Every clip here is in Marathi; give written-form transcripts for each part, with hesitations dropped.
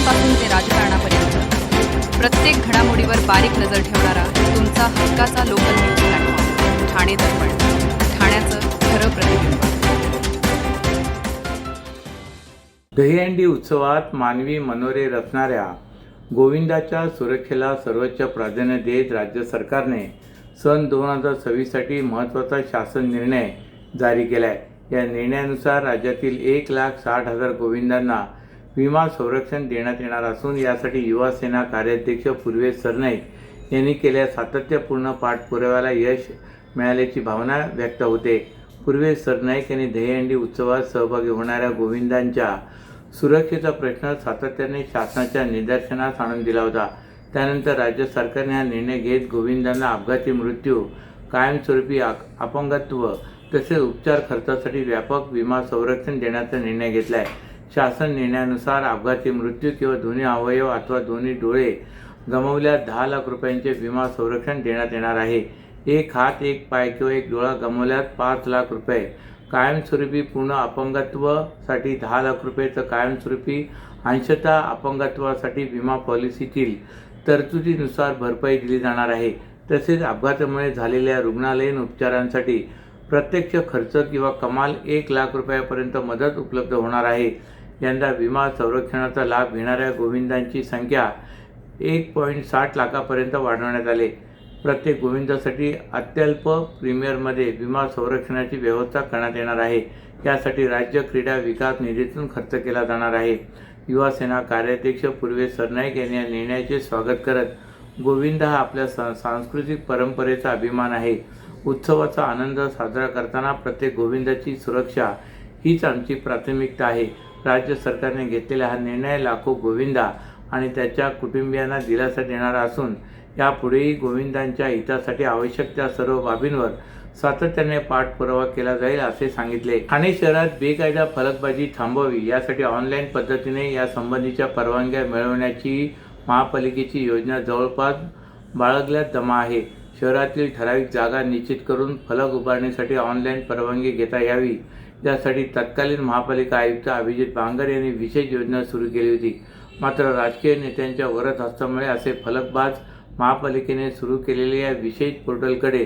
विधानांपासून ते राजकारणापर्यंत प्रत्येक घडामोडीवर बारीक नजर ठेवणारा तुमचा हक्काचा लोकल न्यूज प्लॅटफॉर्म ठाणे दर्पण, ठाण्याचं खरं प्रतिबिंब. दहीहंडी उत्सवात मानवी मनोरे रचणाऱ्या गोविंदाच्या सुरक्षेला सर्वोच्च प्राधान्य देत राज्य सरकारने सन 2026साठी महत्त्वाचा शासन निर्णय जारी केला आहे. या निर्णयानुसार राज्यातील 1,60,000 गोविंदांना विमा संरक्षण देण्यात येणार असून यासाठी युवा सेना कार्याध्यक्ष पूर्वेश सरनाईक यांनी केलेल्या सातत्यपूर्ण पाठपुराव्याला यश मिळाल्याची भावना व्यक्त होते. पूर्वेश सरनाईक यांनी दहीहंडी उत्सवात सहभागी होणाऱ्या गोविंदांच्या सुरक्षेचा प्रश्न सातत्याने शासनाच्या निदर्शनास आणून दिला होता. त्यानंतर राज्य सरकारने हा निर्णय घेत गोविंदांना अपघाती मृत्यू, कायमस्वरूपी अपंगत्व तसेच उपचार खर्चासाठी व्यापक विमा संरक्षण देण्याचा निर्णय घेतला आहे. शासन निर्णयानुसार अपघाती मृत्यू किंवा दोन्ही अवयव अथवा दोन्ही डोळे गमावल्यास 10 लाख रुपयांचे विमा संरक्षण देण्यात येणार आहे. एक हात, एक पाय किंवा एक डोळा गमावल्यास 5 लाख रुपये, कायमस्वरूपी पूर्ण अपंगत्वासाठी 10 लाख रुपये तर कायमस्वरूपी अंशतः अपंगत्वासाठी विमा पॉलिसीतील तरतुदीनुसार भरपाई दिली जाणार आहे. तसेच अपघातामुळे झालेल्या रुग्णालयीन उपचारांसाठी प्रत्यक्ष खर्च किंवा कमाल 1 लाख रुपयापर्यंत मदत उपलब्ध होणार आहे. यंदा विमा संरक्षणाचा लाभ घेणाऱ्या गोविंदांची संख्या 1.60 लाखापर्यंत वाढवण्यात आले. प्रत्येक गोविंदासाठी अत्यल्प प्रीमियरमध्ये विमा संरक्षणाची व्यवस्था करण्यात येणार आहे. यासाठी राज्य क्रीडा विकास निधीतून खर्च केला जाणार आहे. युवा सेना कार्याध्यक्ष पूर्वेश सरनाईक यांनी या निर्णयाचे स्वागत करत गोविंद हा आपल्या सांस्कृतिक परंपरेचा अभिमान आहे. उत्सवाचा आनंद साजरा करताना प्रत्येक गोविंदाची सुरक्षा हीच आमची प्राथमिकता आहे. राज्य सरकारने घेतलेला हा निर्णय लाखो गोविंदा आणि त्याच्या कुटुंबियांना दिलासा देणारा असून यापुढेही गोविंदांच्या हितासाठी आवश्यक त्या सर्व बाबींवर सातत्याने पाठपुरावा केला जाईल असे सांगितले. ठाणे शहरात बेकायदा फलकबाजी थांबवावी यासाठी ऑनलाईन पद्धतीने या संबंधीच्या परवानग्या मिळवण्याची महापालिकेची योजना जवळपास बाळगल्यात जमा आहे. शहरातील ठराविक जागा निश्चित करून फलक उभारण्यासाठी ऑनलाईन परवानगी घेता यावी यासाठी तत्कालीन महापालिका आयुक्त अभिजित बांगर यांनी विशेष योजना सुरू केली होती. मात्र राजकीय नेत्यांच्या वरद हस्तामुळे असे फलकबाज महापालिकेने सुरू केलेल्या या विशेष पोर्टलकडे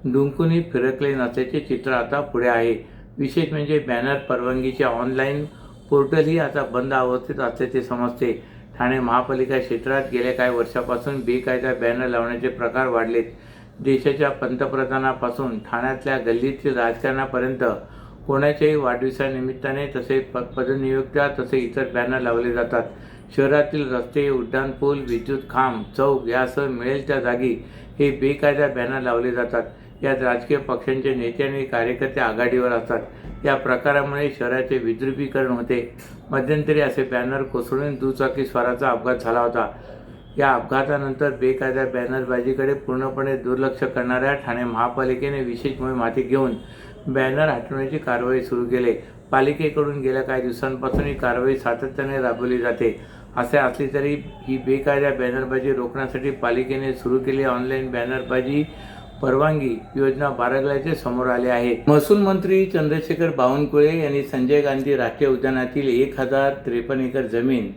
डुंकूनही फिरकले नसल्याचे चित्र आता पुढे आहे. विशेष म्हणजे बॅनर परवानगीचे ऑनलाईन पोर्टलही आता बंद अवस्थेत असल्याचे समजते. ठाणे महापालिका क्षेत्रात गेल्या काही वर्षापासून बेकायदा बॅनर लावण्याचे प्रकार वाढलेत. देशाच्या पंतप्रधानापासून ठाण्यातल्या गल्लीतील राजकारणापर्यंत कोणाच्याही वाढदिवसानिमित्ताने तसे पदनियुक्त्या तसे इतर बॅनर लावले जातात. शहरातील रस्ते, उड्डाणपूल, विद्युत खांब, चौक यासह मिळेल त्या जागी हे बेकायदा बॅनर लावले जातात. यात राजकीय पक्षांचे नेते आणि कार्यकर्ते आघाडीवर असतात. या प्रकारामुळे शहराचे विद्रुपीकरण होते. मध्यंतरी असे बॅनर कोसळून दुचाकी स्वाराचा अपघात झाला होता. या अपघातानंतर बेकायदा बॅनरबाजीकडे पूर्णपणे दुर्लक्ष करणाऱ्या ठाणे महापालिकेने विशेष मोहीम हाती घेऊन बॅनर हटवण्याची कारवाई सुरू केली. पालिकेकडून गेल्या काही दिवसांपासून ही कारवाई सातत्याने राबवली जाते. असे असले तरी ही बेकायदा बॅनरबाजी रोखण्यासाठी पालिकेने सुरू केलेली ऑनलाईन बॅनरबाजी परवानगी योजना बाळगल्याचे समोर आले आहे. महसूल मंत्री चंद्रशेखर बावनकुळे यांनी संजय गांधी राष्ट्रीय उद्यानातील 1053 एकर जमीन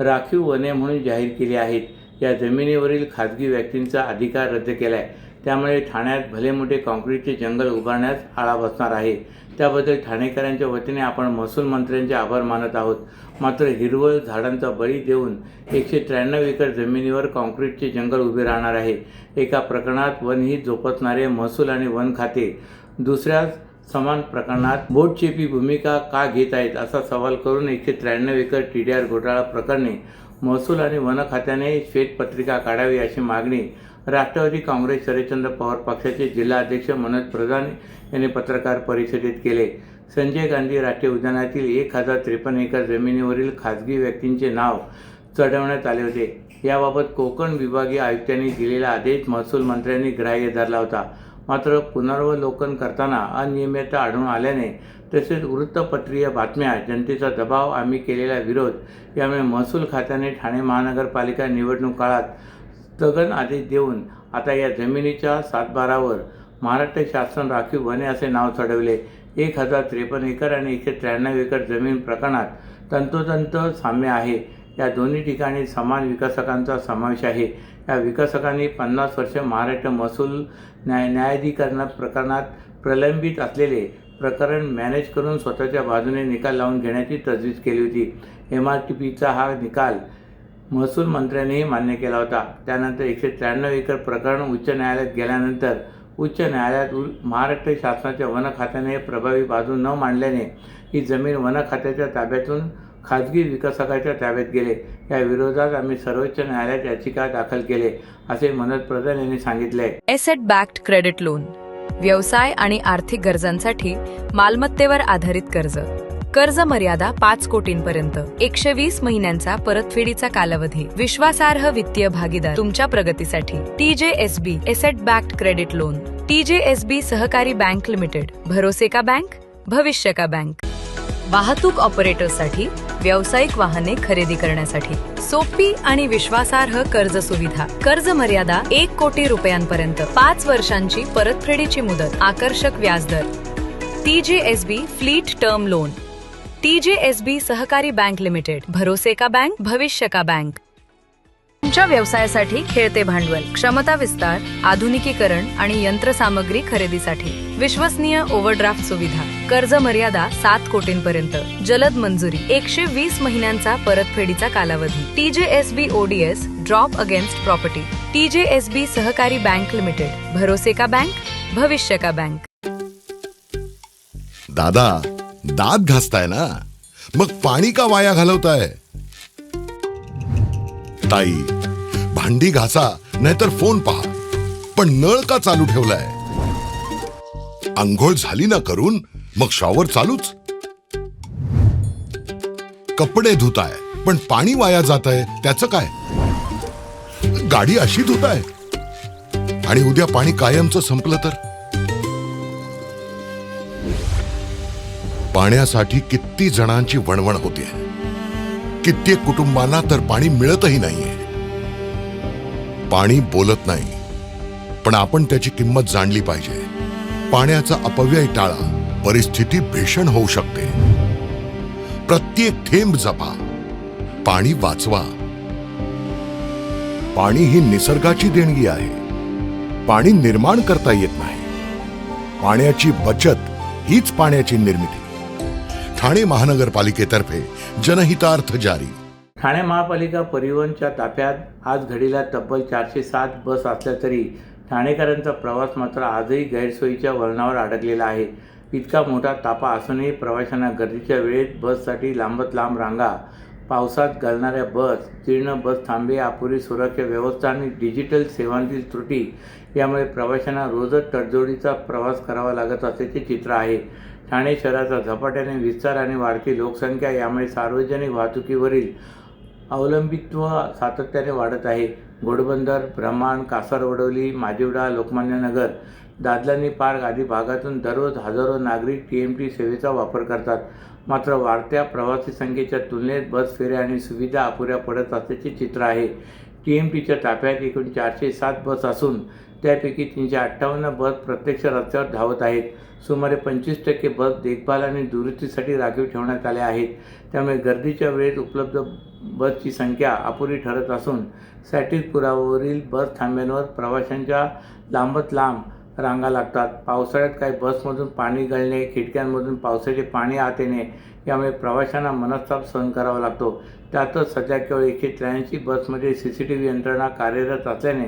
राखीव वने म्हणून जाहीर केली आहेत. या जमिनीवरील खाजगी व्यक्तींचा अधिकार रद्द केला आहे. त्यामुळे ठाण्यात भले मोठे काँक्रीटचे जंगल उभारण्यास आळा बसणार आहे. त्याबद्दल ठाणेकरांच्या वतीने आपण महसूल मंत्र्यांचे आभार मानत आहोत. मात्र हिरवळ झाडांचा बळी देऊन 193 एकर जमिनीवर काँक्रीटचे जंगल उभे राहणार आहे. एका प्रकरणात वनहित जोपासणारे महसूल आणि वन खाते दुसऱ्या समान प्रकरणात बोटचेपी भूमिका का घेत आहेत असा सवाल करून 193 एकर TDR घोटाळा प्रकरणी महसूल आणि वन खात्याने श्वेतपत्रिका काढावी अशी मागणी राष्ट्रवादी काँग्रेस शरदचंद्र पवार पक्षाचे जिल्हा अध्यक्ष मनोज प्रधान यांनी पत्रकार परिषदेत केले. संजय गांधी राष्ट्रीय उद्यानातील 1053 एकर जमिनीवरील खाजगी व्यक्तींचे नाव चढवण्यात आले होते. याबाबत कोकण विभागीय आयुक्तांनी दिलेला आदेश महसूल मंत्र्यांनी ग्राह्य धरला होता. मात्र पुनर्वलोकन करताना अनियमितता आढळून आल्याने तसेच वृत्तपत्रीय बातम्या, जनतेचा दबाव, आम्ही केलेला विरोध यामुळे महसूल खात्याने ठाणे महानगरपालिका निवडणूक काळात स्थगन आदेश देऊन आता या जमिनीच्या सातबारावर महाराष्ट्र शासन राखीव वने असे नाव चढवले. 1053 एकर आणि 193 एकर जमीन प्रकरणात तंतोतंत साम्य आहे. या दोन्ही ठिकाणी समान विकासकांचा समावेश आहे. या विकासकांनी 50 वर्ष महाराष्ट्र महसूल न्यायाधिकरण प्रकरणात प्रलंबित असलेले प्रकरण मॅनेज करून स्वतःच्या बाजूने निकाल लावून घेण्याची तजवीज केली होती. MRTPचा हा निकाल महसूल मंत्र्यांनीही मान्य केला होता. त्यानंतर 193 एकर प्रकरण उच्च न्यायालयात गेल्यानंतर उच्च न्यायालयात महाराष्ट्र शासनाच्या वन खात्याने प्रभावी बाजू न मांडल्याने ही जमीन वन खात्याच्या ताब्यातून खाजगी विकासकाच्या ताब्यात गेले. या विरोधात आम्ही सर्वोच्च न्यायालयात याचिका दाखल केले, असे मनोज प्रधान यांनी सांगितले. एसेट बॅक्ड क्रेडिट लोन, व्यवसाय आणि आर्थिक गरजांसाठी मालमत्तेवर आधारित कर्ज. कर्ज मर्यादा 5 कोटींपर्यंत, 120 महिन्यांचा परतफेडीचा कालावधी, विश्वासार्ह वित्तीय भागीदार तुमच्या प्रगतीसाठी. TJSB asset backed credit loan. TJSB सहकारी बँक लिमिटेड. भरोसे का बँक, भविष्य का बँक. वाहतूक ऑपरेटर्ससाठी, व्यावसायिक वाहने खरेदी करण्यासाठी सोपी आणि विश्वासार्ह कर्ज सुविधा. कर्ज मर्यादा 1 कोटी रुपयांपर्यंत, 5 वर्षांची परतफेडीची मुदत, आकर्षक व्याजदर. TJSB fleet term loan. TJSB सहकारी बँक लिमिटेड. भरोसे का बँक, भविष्य का बँक. तुमच्या व्यवसायासाठी खेळते भांडवल, क्षमता विस्तार, आधुनिकीकरण आणि यंत्रसामग्री खरेदीसाठी विश्वसनीय ओव्हरड्राफ्ट सुविधा. कर्ज मर्यादा 7 कोटींपर्यंत, जलद मंजुरी, 120 महिन्यांचा परतफेडीचा कालावधी. TJSB ODS drop against property. TJSB सहकारी बँक लिमिटेड. भरोसे का बँक, भविष्य का बँक. दादा, दात घासताय ना, मग पाणी का वाया घालवताय? ताई, भांडी घासा नाहीतर फोन पहा, पण नळ का चालू ठेवलाय? अंघोळ झाली ना करून, मग शॉवर चालूच. कपडे धुताय पण पाणी वाया जातंय, त्याचं काय? गाडी अशी धुताय आणि उद्या पाणी कायमचं संपलं तर? पाण्यासाठी किती जणांची वणवण होते. कित्येक कुटुंबांना तर पाणी मिळतही नाहीये. पाणी बोलत नाही, पण आपण त्याची किंमत जाणली पाहिजे. पाण्याचा अपव्यय टाळा, परिस्थिती भीषण होऊ शकते. प्रत्येक थेंब जपा, पाणी वाचवा. पाणी ही निसर्गाची देणगी आहे. पाणी निर्माण करता येत नाही. पाण्याची बचत हीच पाण्याची निर्मिती. ठाणे महानगरपालिकेतर्फे जनहितार्थ जारी. ठाणे महापालिका परिवहनच्या ताफ्यात आज घडीला तब्बल 407 बस असल्या तरी ठाणेकरांचा प्रवास मात्र आजही गैरसोयीच्या वळणावर अडकलेला आहे. इतका मोठा ताफा असूनही प्रवाशांना गर्दीच्या वेळेत बससाठी लांबत लांब रांगा, पावसात गळणाऱ्या बस, जीर्ण बस थांबे, अपुरी सुरक्षा व्यवस्था आणि डिजिटल सेवांतील त्रुटी यामुळे प्रवाशांना रोजच तडजोडीचा प्रवास करावा लागत असल्याचे चित्र आहे. ठाणे शहराचा झपाट्याने विस्तार आणि वाढती लोकसंख्या यामुळे सार्वजनिक वाहतुकीवरील अवलंबित्व सातत्याने वाढत आहे. घोडबंदर, ब्रह्मांड, कासारवडवली, माजिवडा, लोकमान्य नगर, दादलानी पार्क आदी भागातून दररोज हजारो नागरिक TMT सेवेचा वापर करतात. मात्र वाढत्या प्रवासी संख्येच्या तुलनेत बस फेऱ्या आणि सुविधा अपुऱ्या पडत असल्याचे चित्र आहे. TMTच्या ताफ्यात एकूण 407 बस असून त्यापैकी 358 बस प्रत्यक्ष रस्त्यावर धावत आहेत. सुमारे 25% बस देखभाल आणि दुरुस्तीसाठी राखीव ठेवण्यात आल्या आहेत. त्यामुळे गर्दीच्या वेळेत उपलब्ध बसची संख्या अपुरी ठरत असून सॅटिक पुलावरील बस थांब्यांवर प्रवाशांच्या लांबत लांब रांगा लागतात. पावसाळ्यात काही बसमधून पाणी गळणे, खिडक्यांमधून पावसाचे पाणी आत येणे यामुळे प्रवाशांना मनस्ताप सहन करावा लागतो. त्यातच सध्या केवळ 183 बसमध्ये CCTV यंत्रणा कार्यरत असल्याने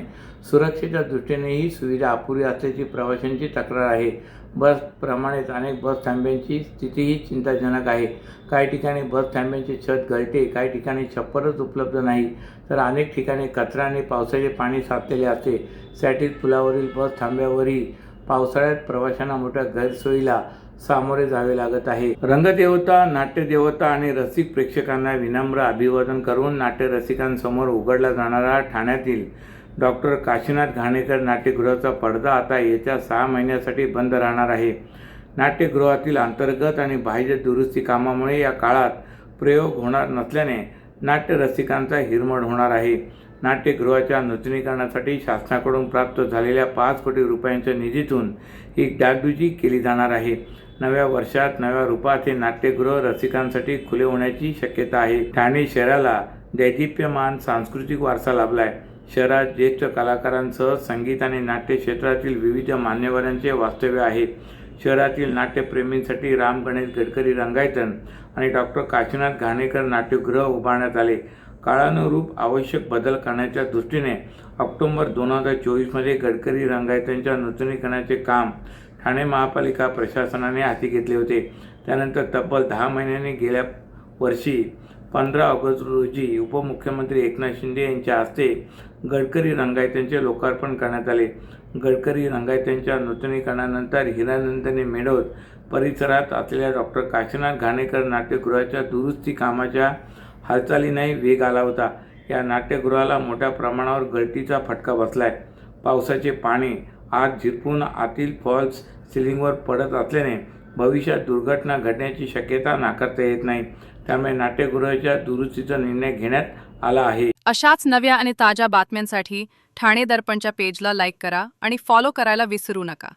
सुरक्षेच्या दृष्टीने ही सुविधा अपुरी असल्याची प्रवाशांची तक्रार आहे. बसप्रमाणेच अनेक बस थांब्यांची स्थितीही चिंताजनक आहे. काही ठिकाणी बस थांब्यांचे छत गळते, काही ठिकाणी छप्परच उपलब्ध नाही, तर अनेक ठिकाणी कचरा आणि पावसाचे पाणी साचलेले असते. सॅटिक पुलावरील बस थांब्यावरही पावसाळ्यात प्रवाशांना मोठ्या गैरसोयीला सामोरे जावे लागत आहे. रंगदेवता, नाट्यदेवता आणि रसिक प्रेक्षकांना विनम्र अभिवादन करून नाट्यरसिकांसमोर उघडला जाणारा ठाण्यातील डॉक्टर काशीनाथ घाणेकर नाट्यगृहाचा पडदा आता येत्या 6 महिन्यासाठी बंद राहणार आहे. नाट्यगृहातील अंतर्गत आणि बाह्य दुरुस्ती कामामुळे या काळात प्रयोग होणार नसल्याने नाट्यरसिकांचा हिरमोड होणार आहे. नाट्यगृहाच्या नूतनीकरणासाठी शासनाकडून प्राप्त झालेल्या 5 कोटी रुपयांच्या निधीतून ही डागडुजी केली जाणार आहे. नव्या वर्षात नव्या रूपात हे नाट्यगृह रसिकांसाठी खुले होण्याची शक्यता आहे. ठाणे शहराला दैदिप्यमान सांस्कृतिक वारसा लाभला आहे. शहरात ज्येष्ठ कलाकारांसह संगीत आणि नाट्य क्षेत्रातील विविध मान्यवरांचे वास्तव्य आहे. शहरातील नाट्यप्रेमींसाठी राम गणेश गडकरी रंगायतन आणि डॉक्टर काशीनाथ घाणेकर नाट्यगृह उभारण्यात आले. काळानुरूप आवश्यक बदल करण्याच्या दृष्टीने ऑक्टोबर 2024मध्ये गडकरी रंगायतनच्या नूतनीकरणाचे काम ठाणे महापालिका प्रशासनाने हाती घेतले होते. त्यानंतर तब्बल 10 महिन्यांनी गेल्या वर्षी 15 ऑगस्ट रोजी उपमुख्यमंत्री एकनाथ शिंदे यांच्या हस्ते गडकरी रंगायतनचे लोकार्पण करण्यात आले. गडकरी रंगायतनच्या नूतनीकरणानंतर हिरानंदिनी मेढोत परिसरात असलेल्या डॉक्टर काशीनाथ घाणेकर नाट्यगृहाच्या दुरुस्ती कामाच्या हालचालींनाही वेग आला होता. या नाट्यगृहाला मोठ्या प्रमाणावर गळतीचा फटका बसलाय. पावसाचे पाणी आत झिरपून आतील फॉल्स सिलिंगवर पडत असल्याने भविष्यात दुर्घटना घडण्याची शक्यता नाकारता येत नाही. त्यामुळे नाट्यगृहाच्या दुरुस्तीचा निर्णय घेण्यात आला आहे. अशाच नव्या आणि ताज्या बातम्यांसाठी ठाणे दर्पणच्या पेजला लाईक करा आणि फॉलो करायला विसरू नका.